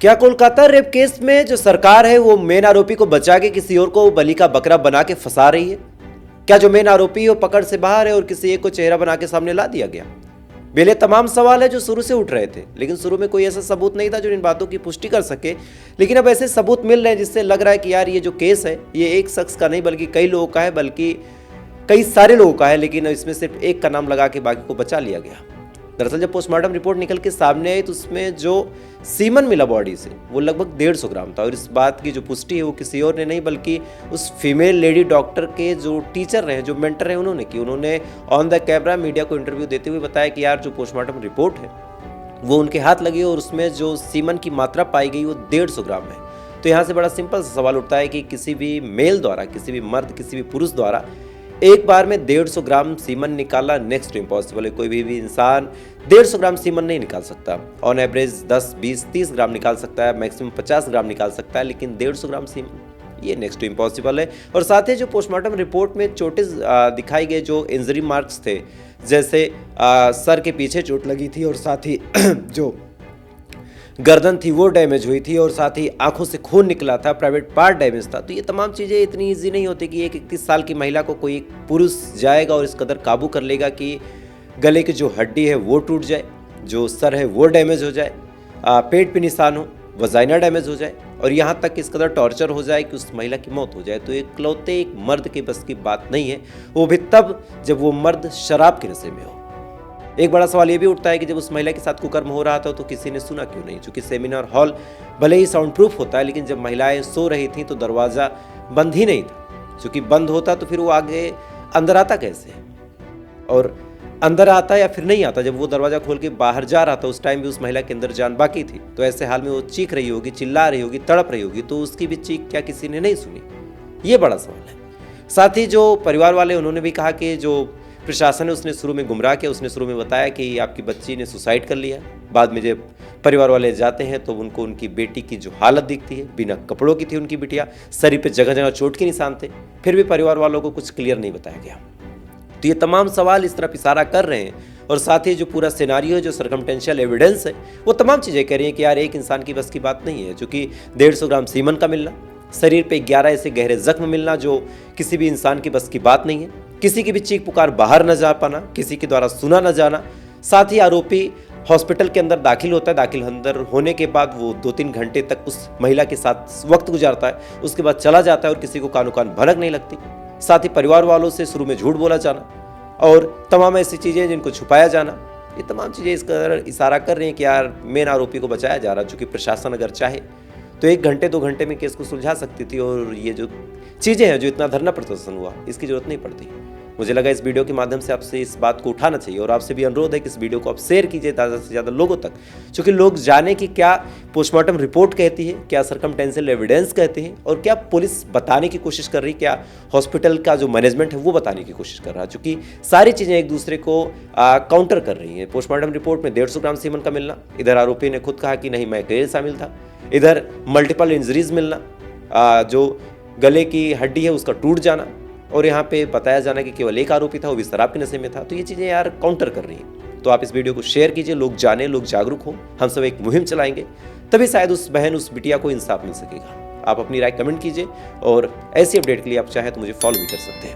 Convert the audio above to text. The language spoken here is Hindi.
क्या कोलकाता रेप केस में जो सरकार है वो मेन आरोपी को बचा के किसी और को बलि का बकरा बना के फंसा रही है? क्या जो मेन आरोपी है वो पकड़ से बाहर है और किसी एक को चेहरा बना के सामने ला दिया गया? बेले तमाम सवाल है जो शुरू से उठ रहे थे, लेकिन शुरू में कोई ऐसा सबूत नहीं था जो इन बातों की पुष्टि कर सके। लेकिन अब ऐसे सबूत मिल रहे हैं जिससे लग रहा है कि यार ये जो केस है ये एक शख्स का नहीं बल्कि कई लोगों का है, बल्कि कई सारे लोगों का है, लेकिन इसमें सिर्फ एक का नाम लगा के बाकी को बचा लिया गया। दरअसल जब पोस्टमार्टम रिपोर्ट निकल के सामने आई तो उसमें जो सीमन मिला बॉडी से वो लगभग 150 ग्राम था, और इस बात की जो पुष्टि है वो किसी और ने नहीं बल्कि उस फीमेल लेडी डॉक्टर के जो टीचर रहे, जो मेंटर रहे, उन्होंने की। उन्होंने ऑन द कैमरा मीडिया को इंटरव्यू देते हुए बताया कि यार जो पोस्टमार्टम रिपोर्ट है वो उनके हाथ लगी और उसमें जो सीमन की मात्रा पाई गई वो 150 ग्राम है। तो यहाँ से बड़ा सिंपल सा सवाल उठता है कि किसी भी मेल द्वारा, किसी भी मर्द, किसी भी पुरुष द्वारा एक बार में 150 ग्राम सीमन निकालना नेक्स्ट टू इम्पॉसिबल है। कोई भी इंसान 150 ग्राम सीमन नहीं निकाल सकता। ऑन एवरेज 10, 20, 30 ग्राम निकाल सकता है, मैक्सिमम 50 ग्राम निकाल सकता है, लेकिन 150 ग्राम सीमन ये नेक्स्ट टू इम्पॉसिबल है। और साथ ही जो पोस्टमार्टम रिपोर्ट में चोटें दिखाई गई, जो इंजरी मार्क्स थे, जैसे सर के पीछे चोट लगी थी और साथ ही जो गर्दन थी वो डैमेज हुई थी और साथ ही आंखों से खून निकला था, प्राइवेट पार्ट डैमेज था। तो ये तमाम चीज़ें इतनी इजी नहीं होती कि एक 31 साल की महिला को कोई एक पुरुष जाएगा और इस कदर काबू कर लेगा कि गले की जो हड्डी है वो टूट जाए, जो सर है वो डैमेज हो जाए, पेट पे निशान हो, वजाइना डैमेज हो जाए और यहाँ तक कि इस कदर टॉर्चर हो जाए कि उस महिला की मौत हो जाए। तो इकलौते एक मर्द के बस की बात नहीं है, वो भी तब जब वो मर्द शराब के नशे में हो। एक बड़ा सवाल ये भी उठता है कि जब उस महिला के साथ कुकर्म हो रहा था तो किसी ने सुना क्यों नहीं? चूंकि सेमिनार हॉल भले ही साउंड प्रूफ होता है, लेकिन जब महिलाएं सो रही थीं तो दरवाज़ा बंद ही नहीं था। चूंकि बंद होता तो फिर वो आगे अंदर आता कैसे, और अंदर आता या फिर नहीं आता? जब वो दरवाज़ा खोल के बाहर जा रहा था उस टाइम भी उस महिला के अंदर जान बाकी थी। तो ऐसे हाल में वो चीख रही होगी, चिल्ला रही होगी, तड़प रही होगी, तो उसकी भी चीख क्या किसी ने नहीं सुनी? ये बड़ा सवाल है। साथ ही जो परिवार वाले, उन्होंने भी कहा कि जो प्रशासन है उसने शुरू में गुमराह किया। उसने शुरू में बताया कि आपकी बच्ची ने सुसाइड कर लिया। बाद में जब परिवार वाले जाते हैं तो उनको उनकी बेटी की जो हालत दिखती है, बिना कपड़ों की थी उनकी बिटिया, शरीर पे जगह जगह चोट के निशान थे, फिर भी परिवार वालों को कुछ क्लियर नहीं बताया गया। तो ये तमाम सवाल इस तरफ इशारा कर रहे हैं और साथ ही जो पूरा सिनेरियो है, जो सर्कमटेंशियल एविडेंस है, वो तमाम चीज़ें कह रही हैं कि यार एक इंसान की बस की बात नहीं है। चूँकि 150 ग्राम सीमन का मिलना, शरीर पे 11 ऐसे गहरे जख्म मिलना जो किसी भी इंसान की बस की बात नहीं है, किसी की भी चीख पुकार बाहर न जा पाना, किसी के द्वारा सुना न जाना। साथ ही आरोपी हॉस्पिटल के अंदर दाखिल होता है, दाखिल अंदर होने के बाद वो 2-3 घंटे तक उस महिला के साथ वक्त गुजारता है, उसके बाद चला जाता है और किसी को कानो कान भनक नहीं लगती। साथ ही परिवार वालों से शुरू में झूठ बोला जाना और तमाम ऐसी चीज़ें जिनको छुपाया जाना, ये तमाम चीज़ें इस कदर इशारा कर रही हैं कि यार मेन आरोपी को बचाया जा रहा है। चूँकि प्रशासन अगर चाहे तो 1 घंटे 2 घंटे में केस को सुलझा सकती थी और ये जो चीज़ें हैं, जो इतना धरना प्रदर्शन हुआ, इसकी जरूरत नहीं पड़ती। मुझे लगा इस वीडियो के माध्यम से आपसे इस बात को उठाना चाहिए और आपसे भी अनुरोध है कि इस वीडियो को आप शेयर कीजिए ज़्यादा से ज़्यादा लोगों तक, क्योंकि लोग जाने कि क्या पोस्टमार्टम रिपोर्ट कहती है, क्या सर्कमटेंशियल एविडेंस कहते हैं और क्या पुलिस बताने की कोशिश कर रही है, क्या हॉस्पिटल का जो मैनेजमेंट है वो बताने की कोशिश कर रहा है। चूँकि सारी चीज़ें एक दूसरे को काउंटर कर रही हैं। पोस्टमार्टम रिपोर्ट में 150 ग्राम सीमन का मिलना, इधर आरोपी ने खुद कहा कि नहीं मैं अकेले शामिल था, इधर मल्टीपल इंजरीज मिलना, जो गले की हड्डी है उसका टूट जाना, और यहाँ पे बताया जाना कि केवल एक आरोपी था, वो भी शराब के नशे में था। तो ये चीज़ें यार काउंटर कर रही हैं। तो आप इस वीडियो को शेयर कीजिए, लोग जाने, लोग जागरूक हों। हम सब एक मुहिम चलाएंगे, तभी शायद उस बहन, उस बिटिया को इंसाफ मिल सकेगा। आप अपनी राय कमेंट कीजिए और ऐसी अपडेट के लिए आप चाहें तो मुझे फॉलो भी कर सकते हैं।